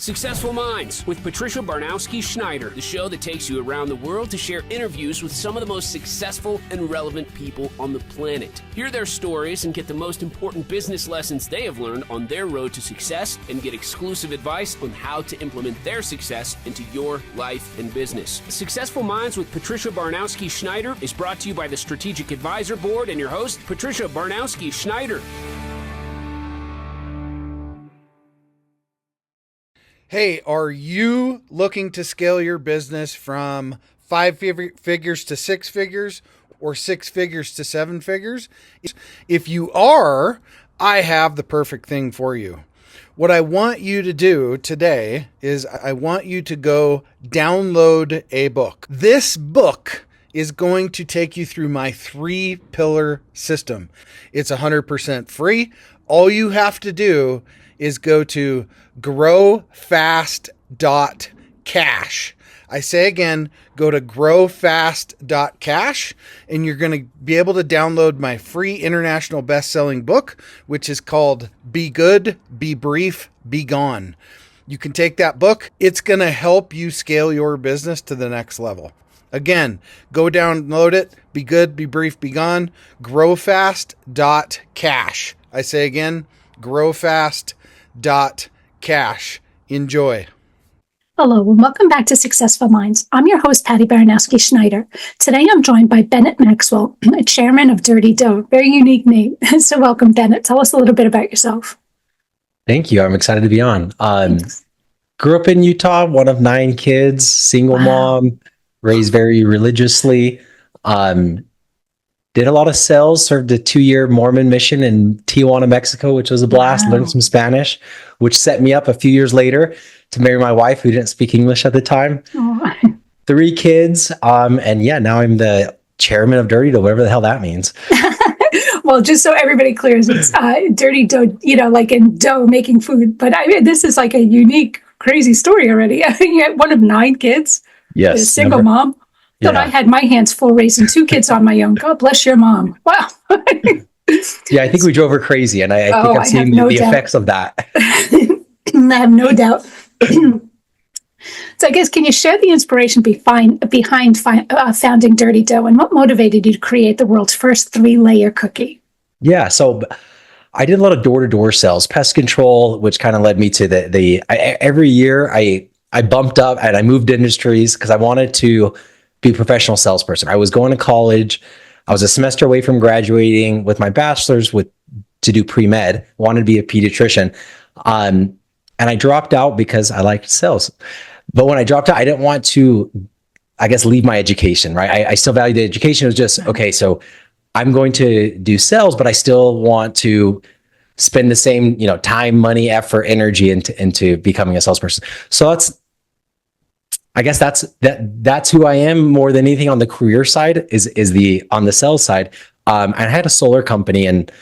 Successful Minds with Patricia Baronowski-Schneider, the show that takes you around the world to share interviews with some of the most successful and relevant people on the planet. Hear their stories and get the most important business lessons they have learned on their road to success and get exclusive advice on how to implement their success into your life and business. Successful Minds with Patricia Baronowski-Schneider is brought to you by the Strategic Advisor Board and your host, Patricia Baronowski-Schneider. Hey, are you looking to scale your business from 5 figures to 6 figures or 6 figures to 7 figures? If you are, I have the perfect thing for you. What I want you to do today is I want you to go download a book. This book is going to take you through my 3-pillar system. It's 100% free. All you have to do is go to growfast.cash. I say again, go to growfast.cash and you're going to be able to download my free international best-selling book, which is called Be Good, Be Brief, Be Gone. You can take that book. It's going to help you scale your business to the next level. Again, go download it. Be good, be brief, be gone. Growfast.cash. I say again, growfast.cash. Enjoy. Hello, and welcome back to Successful Minds. I'm your host, Patty Baronowski-Schneider. Today, I'm joined by Bennett Maxwell, chairman of Dirty Dough. Very unique name. So welcome, Bennett. Tell us a little bit about yourself. Thank you. I'm excited to be on. Grew up in Utah, one of 9 kids, single mom, raised very religiously. Did a lot of sales, served a 2-year Mormon mission in Tijuana, Mexico, which was a blast. Learned some Spanish, which set me up a few years later to marry my wife, who didn't speak English at the time. 3 kids. And yeah, now I'm the chairman of Dirty Dough, whatever the hell that means. Well, just so everybody clears, it's Dirty Dough, like in dough making food. But I mean, this is like a unique, crazy story already. You had one of 9 kids. Yes. A single mom. But I had my hands full raising 2 kids on my own. God bless your mom. Wow. Yeah, I think we drove her crazy, and I think I've seen the effects of that. I have no doubt. So I guess, can you share the inspiration behind founding Dirty Dough, and what motivated you to create the world's first 3-layer cookie? Yeah, so I did a lot of door-to-door sales, pest control, which kind of led me to every year I bumped up and I moved industries because I wanted to be a professional salesperson. I was going to college. I was a semester away from graduating with my bachelor's to do pre-med, wanted to be a pediatrician. And I dropped out because I liked sales. But when I dropped out, I didn't want to, I guess, leave my education, right? I still value the education. It was just, okay, so I'm going to do sales, but I still want to spend the same, time, money, effort, energy into becoming a salesperson. So that's who I am more than anything on the career side is on the sales side. I had a solar company and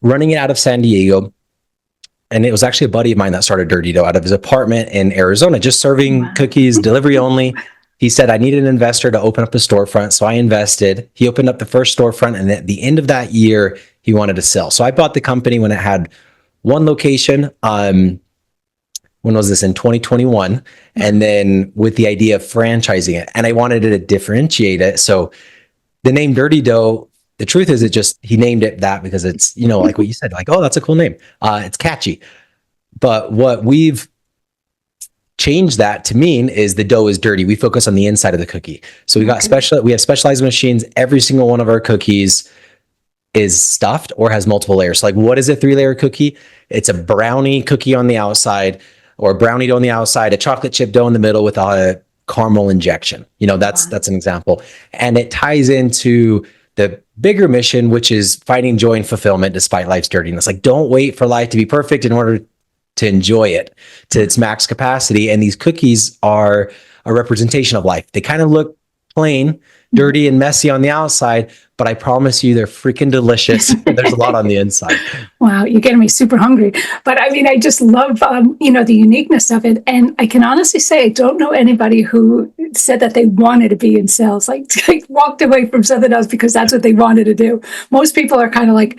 running it out of San Diego. And it was actually a buddy of mine that started Dirty Dough out of his apartment in Arizona, just serving cookies, delivery only. He said, I needed an investor to open up a storefront. So I invested. He opened up the first storefront. And at the end of that year, he wanted to sell. So I bought the company when it had 1 location. When was this? In 2021. And then with the idea of franchising it. And I wanted to differentiate it. So the name Dirty Dough, the truth is he named it that because it's, like what you said, like, oh, that's a cool name. It's catchy. But what we've changed that to mean is the dough is dirty. We focus on the inside of the cookie. So we have specialized machines. Every single one of our cookies is stuffed or has multiple layers. So like, what is a 3-layer cookie? It's a brownie cookie on the outside, or a brownie dough on the outside, a chocolate chip dough in the middle with a caramel injection. That's an example. And it ties into the bigger mission, which is finding joy and fulfillment despite life's dirtiness. Like, don't wait for life to be perfect in order to enjoy it to its max capacity. And these cookies are a representation of life. They kind of look plain, dirty, and messy on the outside, but I promise you they're freaking delicious. There's a lot on the inside. Wow, you're getting me super hungry. But I mean, I just love, the uniqueness of it. And I can honestly say, I don't know anybody who said that they wanted to be in sales, like walked away from something else because that's what they wanted to do. Most people are kind of like,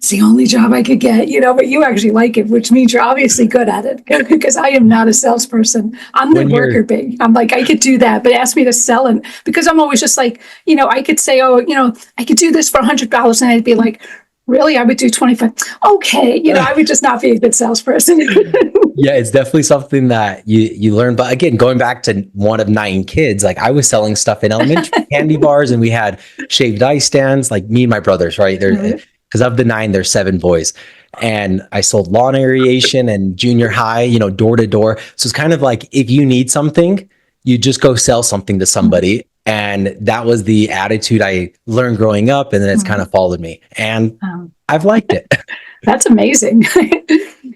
it's the only job I could get, but you actually like it, which means you're obviously good at it because I am not a salesperson. I'm the worker bee. I'm like, I could do that, but ask me to sell it because I'm always just like, I could say, I could do this for $100 and I'd be like, really? I would do 25. Okay. I would just not be a good salesperson. Yeah, it's definitely something that you learn. But again, going back to one of 9 kids, like I was selling stuff in elementary, candy bars, and we had shaved ice stands, like me and my brothers, right? Because of the 9, there's 7 boys. And I sold lawn aeration and junior high, door to door. So it's kind of like, if you need something, you just go sell something to somebody. And that was the attitude I learned growing up. And then it's kind of followed me. And I've liked it. That's amazing.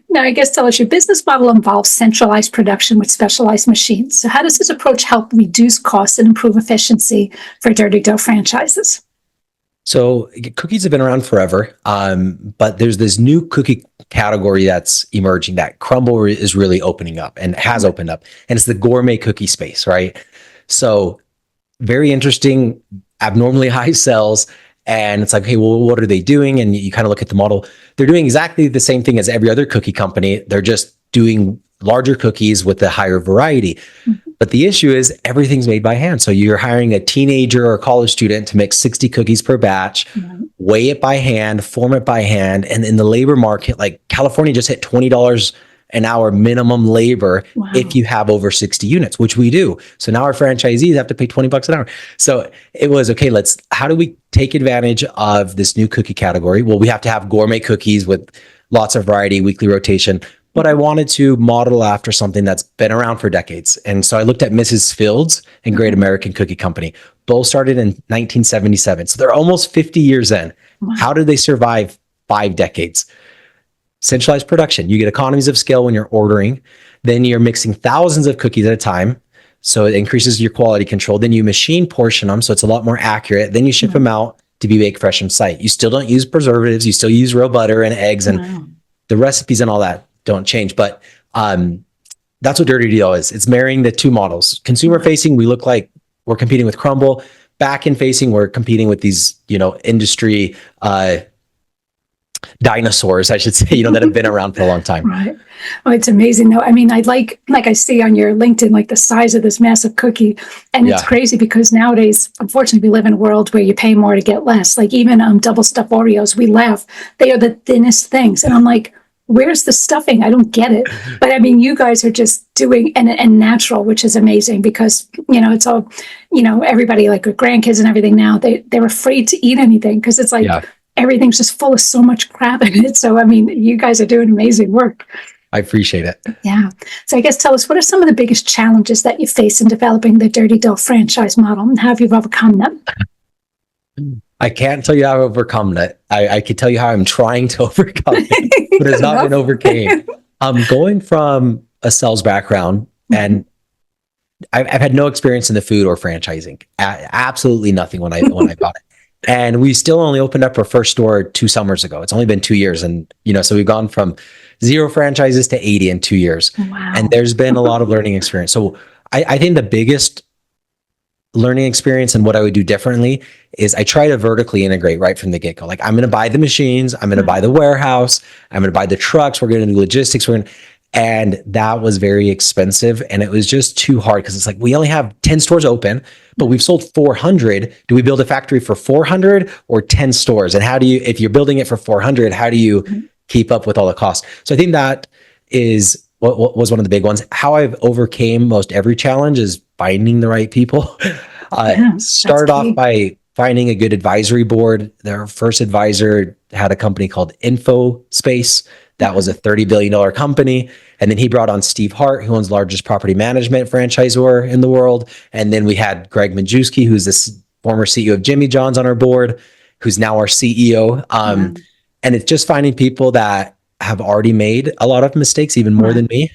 Now, I guess tell us, your business model involves centralized production with specialized machines. So how does this approach help reduce costs and improve efficiency for Dirty Dough franchises? So cookies have been around forever, but there's this new cookie category that's emerging that Crumble is really opening up and has opened up. And it's the gourmet cookie space, right? So very interesting, abnormally high sales. And it's like, hey, well, what are they doing? And you kind of look at the model. They're doing exactly the same thing as every other cookie company. They're just doing larger cookies with a higher variety. Mm-hmm. But the issue is everything's made by hand. So you're hiring a teenager or a college student to make 60 cookies per batch, weigh it by hand, form it by hand. And in the labor market, like California just hit $20 an hour minimum labor if you have over 60 units, which we do. So now our franchisees have to pay $20 an hour. So it was, okay, how do we take advantage of this new cookie category? Well, we have to have gourmet cookies with lots of variety, weekly rotation. But I wanted to model after something that's been around for decades. And so I looked at Mrs. Fields and Great American Cookie Company. Both started in 1977. So they're almost 50 years in. How did they survive 5 decades? Centralized production. You get economies of scale when you're ordering. Then you're mixing thousands of cookies at a time. So it increases your quality control. Then you machine portion them. So it's a lot more accurate. Then you ship them out to be baked fresh on site. You still don't use preservatives. You still use real butter and eggs, and the recipes and all that don't change. But that's what Dirty Dough is. It's marrying the 2 models. Consumer facing, we look like we're competing with Crumble. Back end facing, we're competing with these, industry dinosaurs, I should say, that have been around for a long time. Right. Oh, it's amazing though. I mean, I like I see on your LinkedIn, like the size of this massive cookie. And it's crazy because nowadays, unfortunately, we live in a world where you pay more to get less. Like even double stuffed Oreos, we laugh. They are the thinnest things. And I'm like, where's the stuffing? I don't get it. But I mean, you guys are just doing and natural, which is amazing because, it's all, everybody like with grandkids and everything now, they're afraid to eat anything because it's like, everything's just full of so much crap in it. So, I mean, you guys are doing amazing work. I appreciate it. Yeah. So I guess tell us, what are some of the biggest challenges that you face in developing the Dirty Dough franchise model, and how have you overcome them? I can't tell you how I've overcome that. I can tell you how I'm trying to overcome it, but it's not been overcame. I'm going from a sales background, and I've had no experience in the food or franchising. Absolutely nothing when I got it. And we still only opened up our first store 2 summers ago. It's only been 2 years. And, so we've gone from 0 franchises to 80 in 2 years. Wow. And there's been a lot of learning experience. So I think the biggest learning experience and what I would do differently is I try to vertically integrate right from the get-go. Like, I'm going to buy the machines. I'm going to buy the warehouse. I'm going to buy the trucks. We're going to do logistics. And that was very expensive. And it was just too hard because it's like, we only have 10 stores open, but we've sold 400. Do we build a factory for 400 or 10 stores? And how do you, if you're building it for 400, how do you keep up with all the costs? So I think that is what was one of the big ones. How I've overcame most every challenge is finding the right people. Start off by finding a good advisory board. Their first advisor had a company called InfoSpace. That was a $30 billion company. And then he brought on Steve Hart, who owns the largest property management franchisor in the world. And then we had Greg Majewski, who's the former CEO of Jimmy John's, on our board, who's now our CEO. And it's just finding people that have already made a lot of mistakes, even more than me.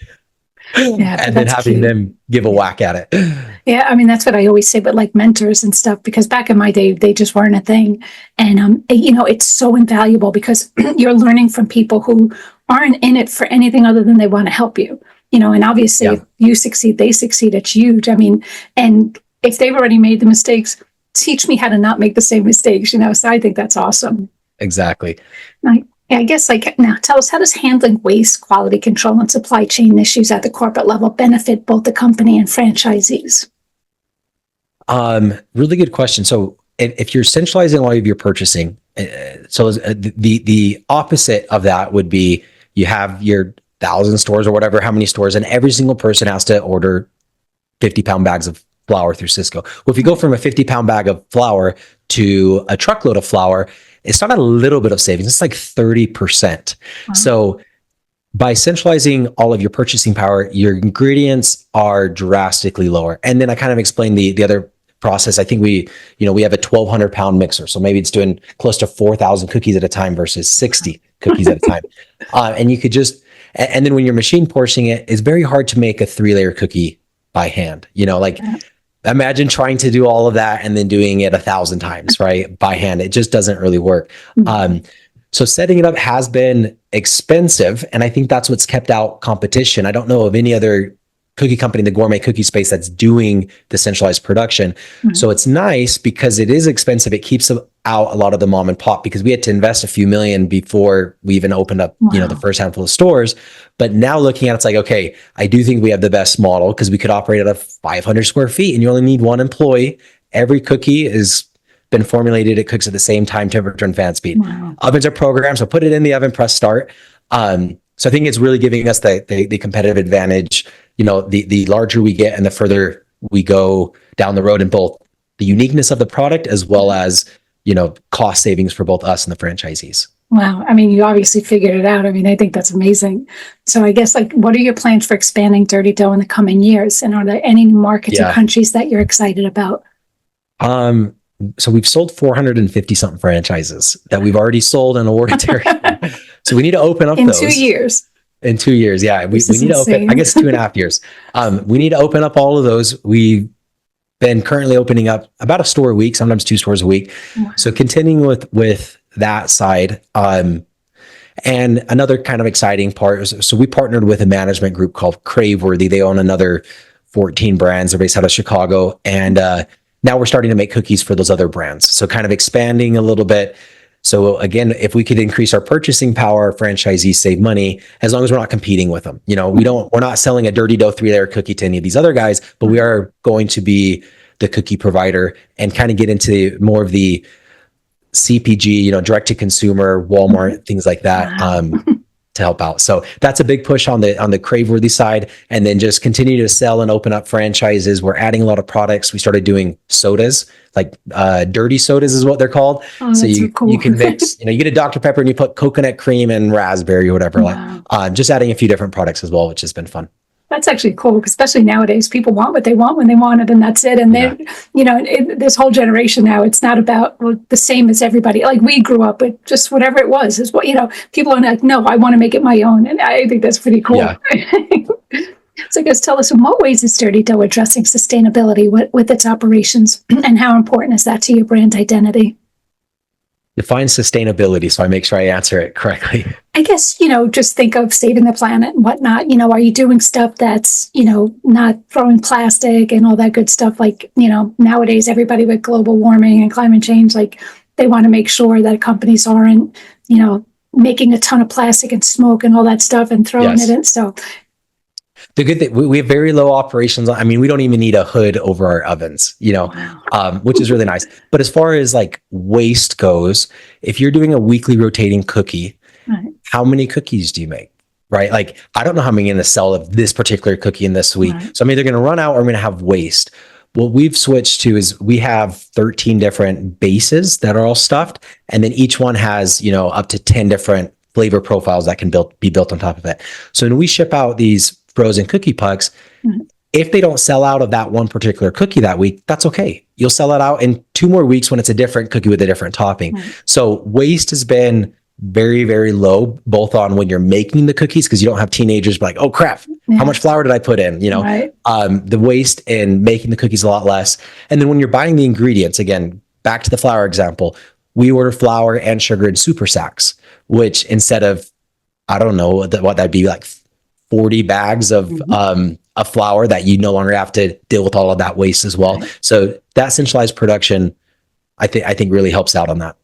And then having them give a whack at it. Yeah, I mean, that's what I always say, but like mentors and stuff, because back in my day, they just weren't a thing. And, it's so invaluable because you're learning from people who aren't in it for anything other than they want to help you, and obviously if you succeed, they succeed. It's huge. I mean, and if they've already made the mistakes, teach me how to not make the same mistakes, so I think that's awesome. Exactly. Yeah, I guess like now tell us, how does handling waste, quality control, and supply chain issues at the corporate level benefit both the company and franchisees? Really good question. So if you're centralizing all of your purchasing, the opposite of that would be you have your 1,000 stores or whatever, how many stores, and every single person has to order 50-pound bags of flour through Cisco. Well, if you go from a 50-pound bag of flour to a truckload of flour, it's not a little bit of savings. It's like 30%. Wow. So by centralizing all of your purchasing power, your ingredients are drastically lower. And then I kind of explained the other process. I think we have a 1,200-pound mixer. So maybe it's doing close to 4,000 cookies at a time versus 60 cookies at a time. And you could just, and then when you're machine portioning it, it's very hard to make a 3-layer cookie by hand. Imagine trying to do all of that and then doing it 1,000 times, right? By hand. It just doesn't really work. So setting it up has been expensive. And I think that's what's kept out competition. I don't know of any other cookie company in the gourmet cookie space that's doing the centralized production. So it's nice because it is expensive. It keeps out a lot of the mom and pop, because we had to invest a few million before we even opened up, the first handful of stores. But now looking at it, it's like, okay, I do think we have the best model because we could operate at a 500 square feet and you only need one employee. Every cookie is been formulated. It cooks at the same time, temperature, and fan speed. Ovens are programmed, so put it in the oven, press start. So I think it's really giving us the competitive advantage. The larger we get and the further we go down the road in both the uniqueness of the product as well as, cost savings for both us and the franchisees. Wow. I mean, you obviously figured it out. I mean, I think that's amazing. So I guess, what are your plans for expanding Dirty Dough in the coming years? And are there any new markets or countries that you're excited about? So we've sold 450 something franchises that we've already sold and awarded territory. So we need to open up in those. 2 years. In 2 years, yeah. We need to open, I guess 2.5 years. We need to open up all of those. We've been currently opening up about a store a week, sometimes 2 stores a week. Wow. So continuing with that side. And another kind of exciting part is, so we partnered with a management group called Craveworthy. They own another 14 brands. They're based out of Chicago. And now we're starting to make cookies for those other brands. So kind of expanding a little bit. So again, if we could increase our purchasing power, franchisees save money, as long as we're not competing with them. We're not selling a Dirty Dough 3-layer cookie to any of these other guys, but we are going to be the cookie provider and kind of get into more of the CPG, direct to consumer, Walmart, things like that. To help out. So that's a big push on the Craveworthy side, and then just continue to sell and open up franchises. We're adding a lot of products. We started doing sodas, like dirty sodas is what they're called. So you can mix, you get a Dr. Pepper and you put coconut cream and raspberry or whatever. Wow. Just adding a few different products as well, which has been fun. That's actually cool, especially nowadays. People want what they want when they want it, and that's it. And then, this whole generation now, it's not about the same as everybody. Like we grew up with just whatever it was. Is what people are like, no, I want to make it my own, and I think that's pretty cool. Yeah. So I guess tell us, in what ways is Dirty Dough addressing sustainability with its operations, and how important is that to your brand identity? Define sustainability, so I make sure I answer it correctly. I guess, just think of saving the planet and whatnot. Are you doing stuff that's, not throwing plastic and all that good stuff? Like, nowadays, everybody with global warming and climate change, they want to make sure that companies aren't, making a ton of plastic and smoke and all that stuff and throwing it in. So the good thing, we have very low operations. I mean, we don't even need a hood over our ovens, wow. Which is really nice. But as far as waste goes, if you're doing a weekly rotating cookie, right, how many cookies do you make? Right? I don't know how many I'm going to sell of this particular cookie in this week. Right. So I'm either going to run out or I'm going to have waste. What we've switched to is we have 13 different bases that are all stuffed. And then each one has, up to 10 different flavor profiles that can be built on top of it. So when we ship out these frozen cookie pucks, if they don't sell out of that one particular cookie that week, that's okay. You'll sell it out in 2 more weeks when it's a different cookie with a different topping. So waste has been very, very low, both on when you're making the cookies, because you don't have teenagers like, oh crap, how much flour did I put in? Right. The waste in making the cookies a lot less. And then when you're buying the ingredients, again, back to the flour example, we order flour and sugar in super sacks, which instead of, I don't know what that'd be, 40 bags of flour, that you no longer have to deal with all of that waste as well. Right. So that centralized production, I think really helps out on that.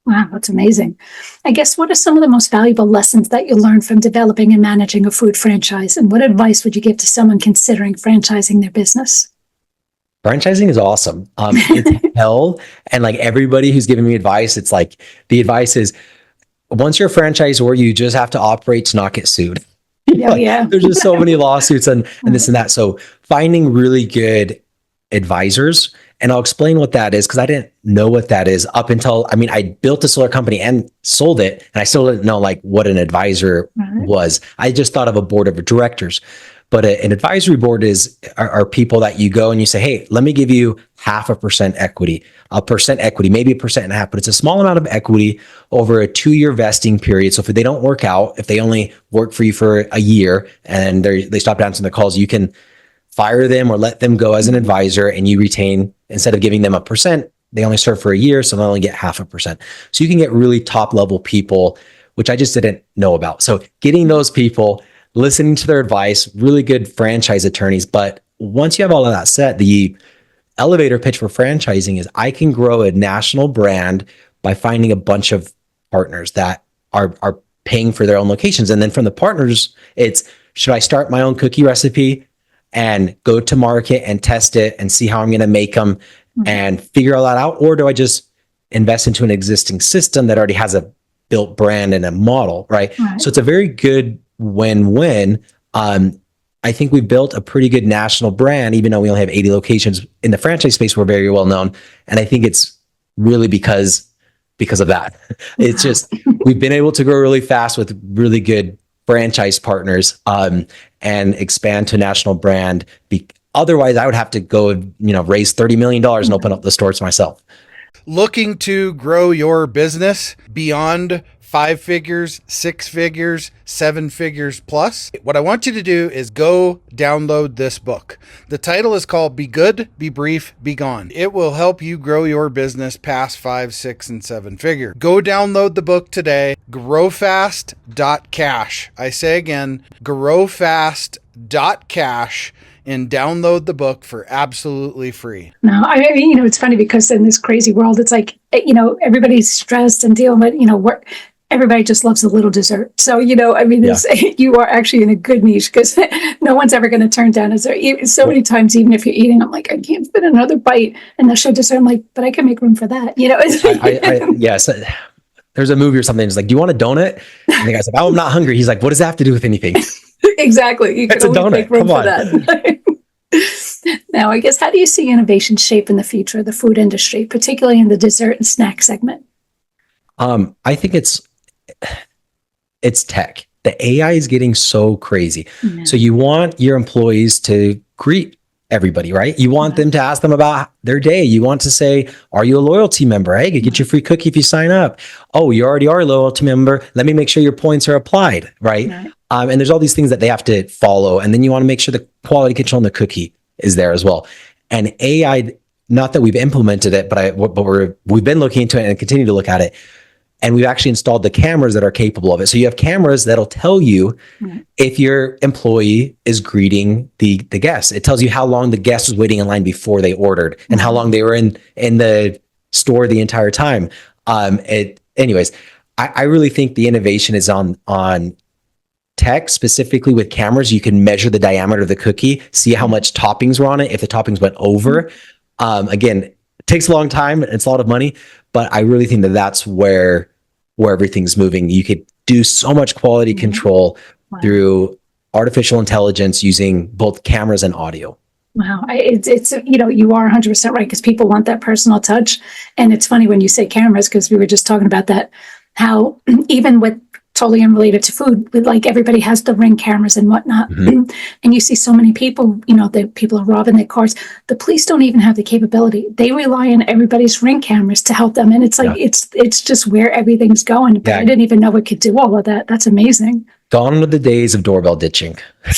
Wow, that's amazing. I guess what are some of the most valuable lessons that you learned from developing and managing a food franchise? And what advice would you give to someone considering franchising their business? Franchising is awesome. It's hell. And like everybody who's giving me advice, it's like the advice is once you're a franchisor, you just have to operate to not get sued. Oh, yeah. There's just so many lawsuits and this and that. So finding really good advisors, and I'll explain what that is because I didn't know what that is up until, I mean, I built a solar company and sold it, and I still didn't know like what an advisor was. I just thought of a board of directors. But an advisory board are people that you go and you say, hey, let me give you 0.5% equity, 1% equity, maybe 1.5%, but it's a small amount of equity over a 2-year vesting period. So if they don't work out, if they only work for you for a year and they stop answering the calls, you can fire them or let them go as an advisor, and you retain, instead of giving them 1%, they only serve for a year, so they only get 0.5%. So you can get really top level people, which I just didn't know about. So getting those people, listening to their advice, really good franchise attorneys. But once you have all of that set, the elevator pitch for franchising is I can grow a national brand by finding a bunch of partners that are paying for their own locations. And then from the partners, it's, should I start my own cookie recipe and go to market and test it and see how I'm going to make them and figure all that out? Or do I just invest into an existing system that already has a built brand and a model, right? So it's a very good win-win. I think we've built a pretty good national brand, even though we only have 80 locations in the franchise space. We're very well known. And I think it's really because of that. It's just, we've been able to grow really fast with really good franchise partners, and expand to a national brand. Otherwise I would have to go, raise $30 million and open up the stores myself. Looking to grow your business beyond 5 figures, 6 figures, 7 figures plus? What I want you to do is go download this book. The title is called Be Good, Be Brief, Be Gone. It will help you grow your business past 5, 6, and 7 figure. Go download the book today. Growfast.cash. I say again, growfast.cash, and download the book for absolutely free. No, I mean, it's funny because in this crazy world, it's like, everybody's stressed and dealing with, work. Everybody just loves a little dessert. So, you are actually in a good niche because no one's ever going to turn down dessert. So many times, even if you're eating, I'm like, I can't fit another bite. And they'll show dessert. I'm like, but I can make room for that. Yes. There's a movie or something. It's like, do you want a donut? And the guy's like, oh, I'm not hungry. He's like, what does that have to do with anything? Exactly. You It's a donut. make room Come for that. Now, I guess, how do you see innovation shape in the future of the food industry, particularly in the dessert and snack segment? I think it's tech. The AI is getting so crazy. Yeah. So you want your employees to greet everybody, right? You want them to ask them about their day. You want to say, are you a loyalty member? Hey, you get your free cookie if you sign up. Oh, you already are a loyalty member. Let me make sure your points are applied, right? And there's all these things that they have to follow. And then you want to make sure the quality control on the cookie is there as well. And AI, not that we've implemented it, but we've been looking into it and continue to look at it. And we've actually installed the cameras that are capable of it. So you have cameras that'll tell you if your employee is greeting the guests. It tells you how long the guest was waiting in line before they ordered and how long they were in the store the entire time. Anyways, I really think the innovation is on tech, specifically with cameras. You can measure the diameter of the cookie, see how much toppings were on it. If the toppings went over, again, it takes a long time. It's a lot of money, but I really think that that's where everything's moving. You could do so much quality control through artificial intelligence using both cameras and audio. Wow. It's you are 100% right, because people want that personal touch. And it's funny when you say cameras, because we were just talking about that, how even with totally unrelated to food, like everybody has the Ring cameras and whatnot. And you see so many people, the people are robbing their cars. The police don't even have the capability. They rely on everybody's Ring cameras to help them. And it's like, it's just where everything's going. But I didn't even know it could do all of that. That's amazing. Gone are the days of doorbell ditching.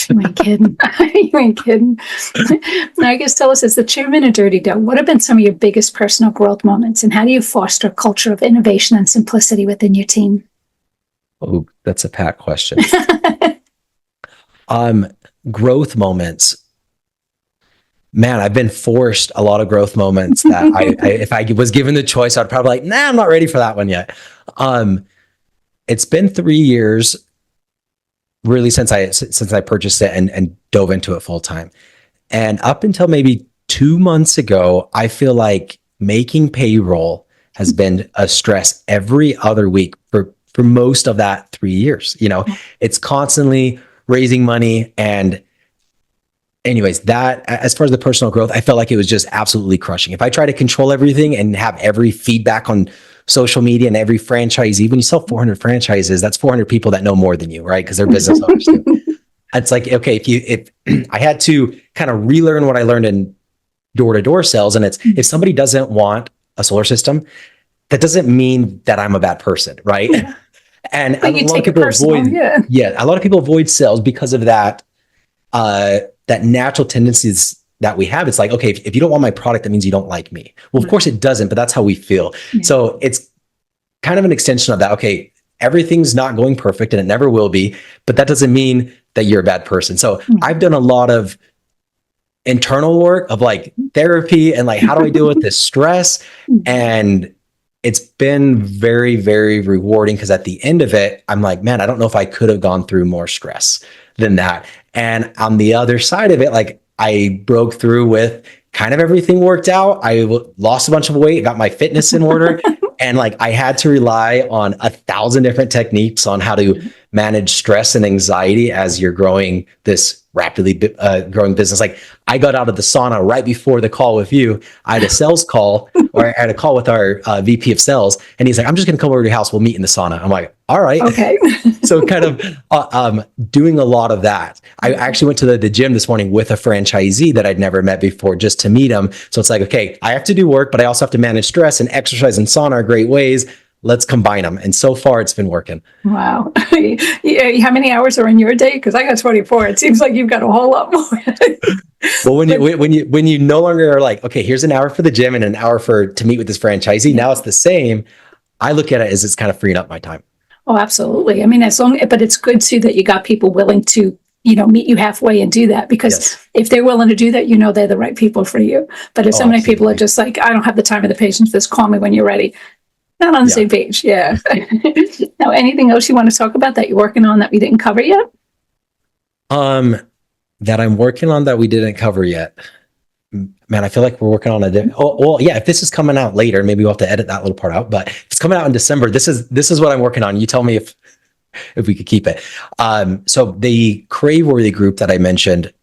You ain't kidding. You ain't kidding. Now, I guess, tell us, as the chairman of Dirty Dough, what have been some of your biggest personal growth moments, and how do you foster a culture of innovation and simplicity within your team? Oh, that's a Pat question. Growth moments. man, I've been forced a lot of growth moments that if I was given the choice, I'd probably like, nah, I'm not ready for that one yet. It's been 3 years really since I purchased it and dove into it full time. And up until maybe 2 months ago, I feel like making payroll has been a stress every other week for most of that 3 years. It's constantly raising money. And anyways, that, as far as the personal growth, I felt like it was just absolutely crushing. If I try to control everything and have every feedback on social media and every franchisee, when you sell 400 franchises, that's 400 people that know more than you, right? Because they're business owners too. It's like, okay, if I had to kind of relearn what I learned in door-to-door sales, and it's, if somebody doesn't want a solar system, that doesn't mean that I'm a bad person, right? Yeah. And But a lot of people avoid, a lot of people avoid sales because of that, that natural tendencies that we have. It's like, okay, if you don't want my product, that means you don't like me. Well, of course it doesn't, but that's how we feel. Yeah. So it's kind of an extension of that. Okay, everything's not going perfect and it never will be, but that doesn't mean that you're a bad person. So I've done a lot of internal work of like therapy and like, how do I deal with this stress? And it's been very, very rewarding, because at the end of it, I'm like, man, I don't know if I could have gone through more stress than that. And on the other side of it, like, I broke through with kind of everything worked out. I lost a bunch of weight, got my fitness in order. And like, I had to rely on 1,000 different techniques on how to manage stress and anxiety as you're growing this rapidly growing business. Like, I got out of the sauna right before the call with you. I had a sales call, or I had a call with our VP of sales, and he's like, I'm just going to come over to your house. We'll meet in the sauna. I'm like, all right. Okay. So kind of doing a lot of that. I actually went to the gym this morning with a franchisee that I'd never met before, just to meet him. So it's like, okay, I have to do work, but I also have to manage stress, and exercise and sauna are great ways. Let's combine them. And so far it's been working. Wow. How many hours are in your day? Because I got 24. It seems like you've got a whole lot more. Well, when you no longer are like, okay, here's an hour for the gym and an hour to meet with this franchisee. Now it's the same. I look at it as it's kind of freeing up my time. Oh, absolutely. I mean, but it's good too that you got people willing to, meet you halfway and do that, because if they're willing to do that, they're the right people for you. But if so many people are just like, I don't have the time or the patience for this, call me when you're ready. Not on the same page. Yeah. Now, anything else you want to talk about that you're working on that we didn't cover yet? That I'm working on that we didn't cover yet. Man, I feel like we're working on if this is coming out later, maybe we'll have to edit that little part out, but if it's coming out in December, this is what I'm working on. You tell me if we could keep it. So the Craveworthy group that I mentioned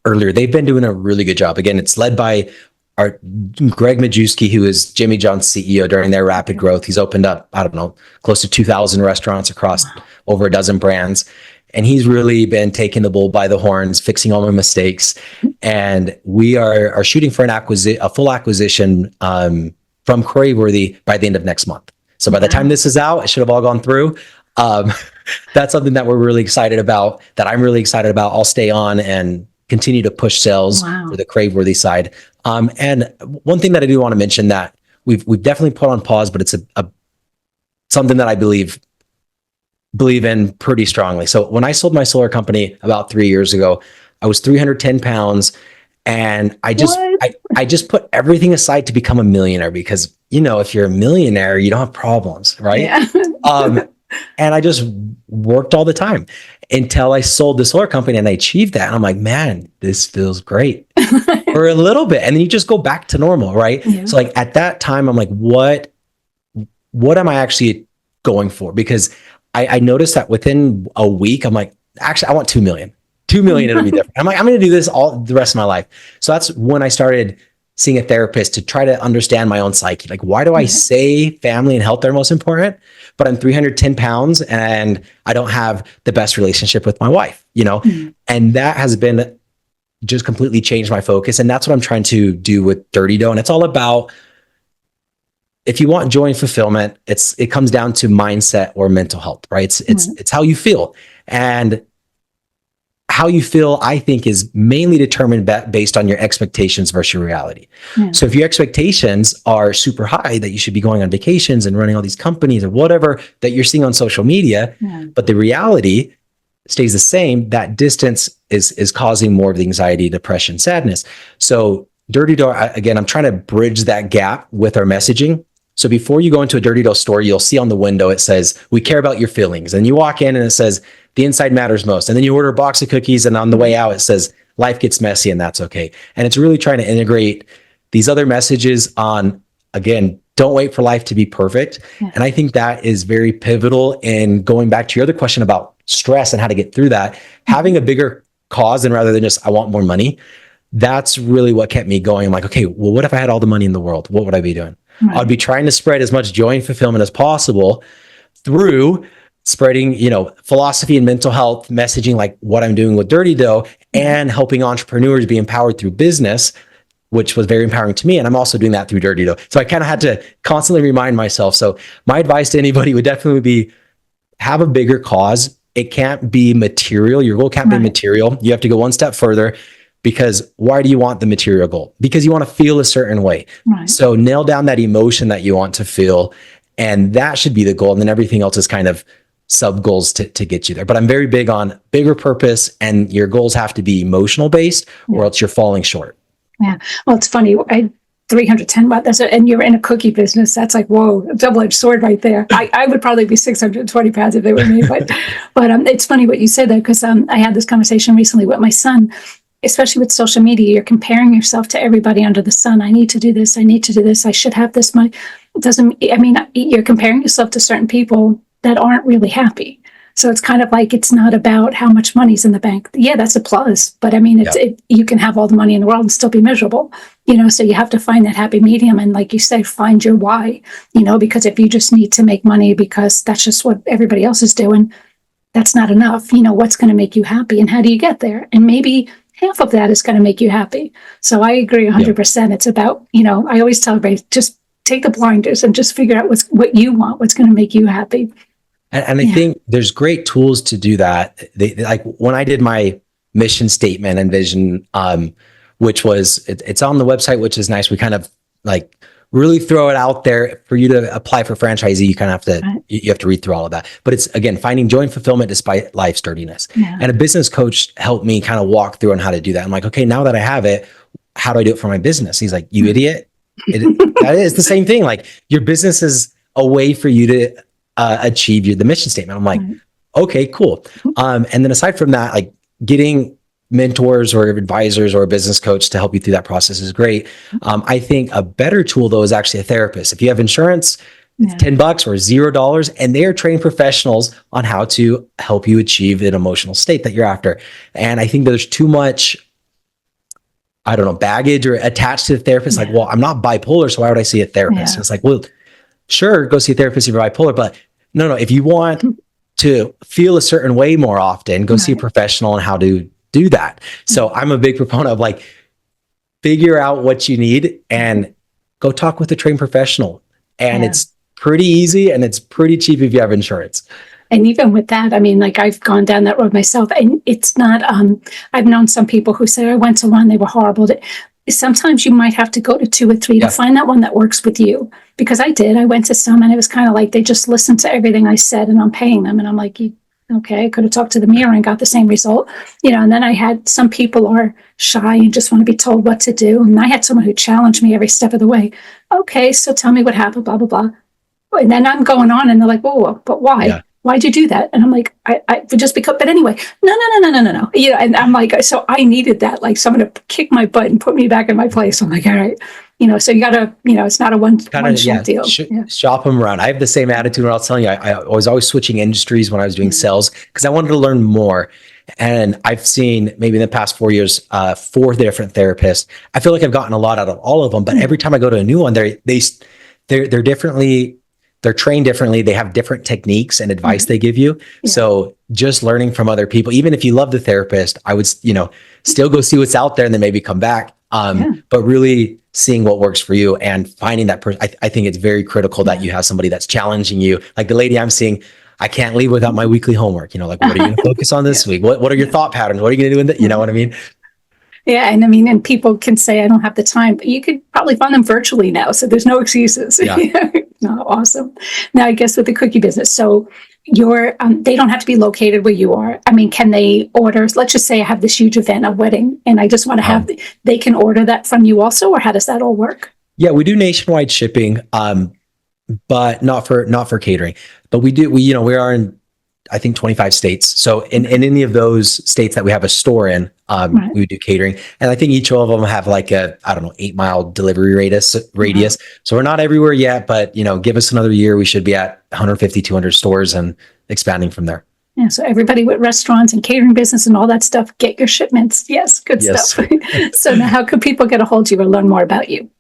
earlier, they've been doing a really good job. Again, it's led by our Greg Majewski, who is Jimmy John's CEO during their rapid growth. He's opened up, I don't know, close to 2,000 restaurants across over a dozen brands. And he's really been taking the bull by the horns, fixing all my mistakes. And we are shooting for a full acquisition from Craveworthy by the end of next month. So by the time this is out, it should have all gone through. That's something that we're really excited about, that I'm really excited about. I'll stay on and continue to push sales for the Craveworthy side. And one thing that I do want to mention that we've definitely put on pause, but it's something that I believe in pretty strongly. So when I sold my solar company about 3 years ago, I was 310 pounds, and I just put everything aside to become a millionaire, because if you're a millionaire, you don't have problems, right? Yeah. And I just worked all the time until I sold the solar company and I achieved that. And I'm like, man, this feels great for a little bit. And then you just go back to normal, right? Yeah. So like at that time, I'm like, what am I actually going for? Because I noticed that within a week, I'm like, actually, I want 2 million. 2 million, it'll be different. I'm like, I'm going to do this all the rest of my life. So that's when I started seeing a therapist to try to understand my own psyche. Like, why do I say family and health are most important, but I'm 310 pounds and I don't have the best relationship with my wife, And that has been just completely changed my focus. And that's what I'm trying to do with Dirty Dough. And it's all about, if you want joy and fulfillment, it comes down to mindset or mental health, right? It's how you feel. And how you feel, I think, is mainly determined based on your expectations versus your reality. Yeah. So if your expectations are super high, that you should be going on vacations and running all these companies or whatever that you're seeing on social media, but the reality stays the same, that distance is causing more of the anxiety, depression, sadness. So Dirty Dough, again, I'm trying to bridge that gap with our messaging. So before you go into a Dirty Dough store, you'll see on the window, it says, we care about your feelings. And you walk in and it says, the inside matters most. And then you order a box of cookies, and on the way out, it says, life gets messy and that's okay. And it's really trying to integrate these other messages on, again, don't wait for life to be perfect. Yeah. And I think that is very pivotal in going back to your other question about stress and how to get through that. Mm-hmm. Having a bigger cause, and rather than just, I want more money, that's really what kept me going. I'm like, okay, well, what if I had all the money in the world? What would I be doing? Right. I'd be trying to spread as much joy and fulfillment as possible through spreading, philosophy and mental health messaging, like what I'm doing with Dirty Dough, and helping entrepreneurs be empowered through business, which was very empowering to me. And I'm also doing that through Dirty Dough. So I kind of had to constantly remind myself. So my advice to anybody would definitely be, have a bigger cause. It can't be material. Your goal can't be material. You have to go one step further. Because why do you want the material goal? Because you want to feel a certain way. Right. So nail down that emotion that you want to feel, and that should be the goal. And then everything else is kind of sub goals to get you there. But I'm very big on bigger purpose, and your goals have to be emotional based, or else you're falling short. Yeah. Well, it's funny. 310, and you're in a cookie business. That's like, whoa, a double-edged sword right there. I would probably be 620 pounds if they were me. But it's funny what you said there, because I had this conversation recently with my son. Especially with social media, you're comparing yourself to everybody under the sun. I need to do this. I need to do this. I should have this money. You're comparing yourself to certain people that aren't really happy. So it's kind of like, it's not about how much money's in the bank. Yeah, that's a plus. But you can have all the money in the world and still be miserable, so you have to find that happy medium. And like you say, find your why, because if you just need to make money because that's just what everybody else is doing, that's not enough. What's going to make you happy and how do you get there? And maybe half of that is going to make you happy. So I agree 100%. Yeah. It's about, I always tell everybody, just take the blinders and just figure out what you want, what's going to make you happy. And I think there's great tools to do that. Like when I did my mission statement and vision, which was, it's on the website, which is nice. We kind of like really throw it out there for you to apply for franchisee. You kind of have to, you have to read through all of that, but it's, again, finding joy and fulfillment despite life's sturdiness. Yeah. And a business coach helped me kind of walk through on how to do that. I'm like, okay, now that I have it, how do I do it for my business? He's like, you idiot. That is the same thing. Like your business is a way for you to achieve the mission statement. I'm like, okay, cool. And then aside from that, like getting mentors or advisors or a business coach to help you through that process is great. I think a better tool though is actually a therapist. If you have insurance, it's $10 or $0, and they are trained professionals on how to help you achieve an emotional state that you're after. And I think there's too much, baggage or attached to the therapist. Like, well, I'm not bipolar, so why would I see a therapist? It's like, well, sure, go see a therapist if you're bipolar, but no, if you want to feel a certain way more often, go see a professional on how to do that. So I'm a big proponent of like, figure out what you need and go talk with a trained professional. And it's pretty easy and it's pretty cheap if you have insurance. And even with that, I've gone down that road myself, and it's not, I've known some people who say, I went to one, they were horrible. Sometimes you might have to go to 2 or 3 to find that one that works with you. Because I went to some and it was kind of like, they just listened to everything I said and I'm paying them. And I'm like, okay, I could have talked to the mirror and got the same result, and then I had some people are shy and just want to be told what to do. And I had someone who challenged me every step of the way. Okay, so tell me what happened, blah, blah, blah. And then I'm going on and they're like, whoa, but why? Yeah. Why'd you do that? And I'm like, I just because, but anyway, no. And I'm like, so I needed that, like someone to kick my butt and put me back in my place. I'm like, all right. So you gotta, it's not a one shot deal. Shop them around. I have the same attitude when I was telling you, I was always switching industries when I was doing sales because I wanted to learn more. And I've seen maybe in the past 4 years, 4 different therapists. I feel like I've gotten a lot out of all of them, but every time I go to a new one, they're differently. They're trained differently. They have different techniques and advice they give you. Yeah. So just learning from other people, even if you love the therapist, I would, still go see what's out there and then maybe come back. But really seeing what works for you and finding that person. I think it's very critical that you have somebody that's challenging you. Like the lady I'm seeing, I can't leave without my weekly homework. Like, what are you going to focus on this week? What are your thought patterns? What are you going to do in that? You know what I mean? Yeah. And people can say, I don't have the time, but you could probably find them virtually now. So there's no excuses. Yeah. No, awesome. Now, I guess with the cookie business. So, they don't have to be located where you are. I mean, can they order, let's just say I have this huge event, a wedding, and I just want to have, they can order that from you also, or how does that all work? Yeah, we do nationwide shipping, but not for catering. But we are in, I think, 25 states. So in any of those states that we have a store in, Right. we would do catering. And I think each of them have like a, I don't know, 8-mile delivery radius. So we're not everywhere yet, but give us another year. We should be at 150, 200 stores and expanding from there. Yeah, so everybody with restaurants and catering business and all that stuff, get your shipments. Yes, good stuff. So now how can people get a hold of you or learn more about you?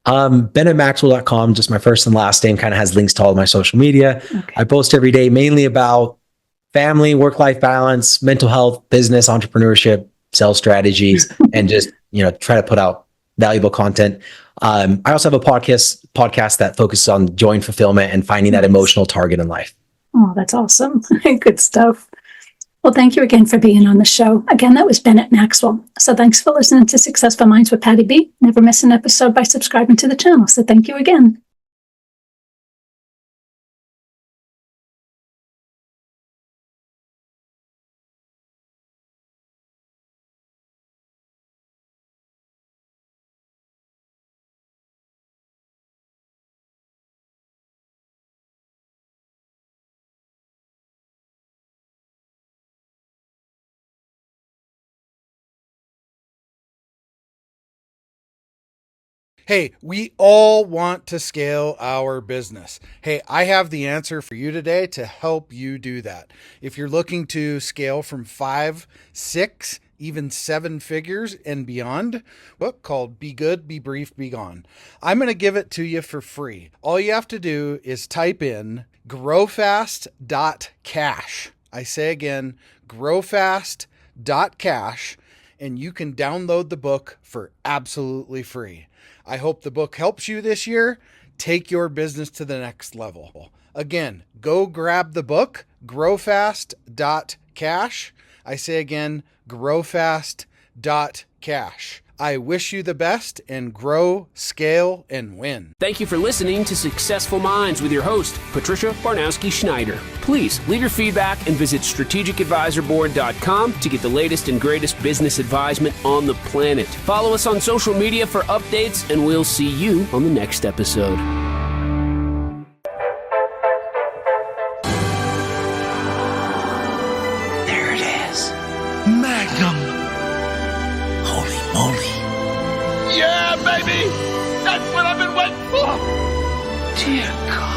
BennettMaxwell.com, just my first and last name, kind of has links to all of my social media. Okay. I post every day, mainly about family, work-life balance, mental health, business, entrepreneurship, sales strategies, and just, try to put out valuable content. I also have a podcast that focuses on joy and fulfillment and finding that emotional target in life. Oh, that's awesome. Good stuff. Well, thank you again for being on the show. Again, that was Bennett Maxwell. So thanks for listening to Successful Minds with Patty B. Never miss an episode by subscribing to the channel. So thank you again. Hey, we all want to scale our business. Hey, I have the answer for you today to help you do that. If you're looking to scale from 5, 6, even 7 figures and beyond, book called Be Good, Be Brief, Be Gone. I'm going to give it to you for free. All you have to do is type in growfast.cash. I say again, growfast.cash, and you can download the book for absolutely free. I hope the book helps you this year. Take your business to the next level. Again, go grab the book, growfast.cash. I say again, growfast.cash. I wish you the best and grow, scale, and win. Thank you for listening to Successful Minds with your host, Patricia Baronowski-Schneider. Please leave your feedback and visit strategicadvisorboard.com to get the latest and greatest business advisement on the planet. Follow us on social media for updates, and we'll see you on the next episode. There it is. Magnum. Holy moly. Yeah, baby! That's what I've been waiting for! Dear God.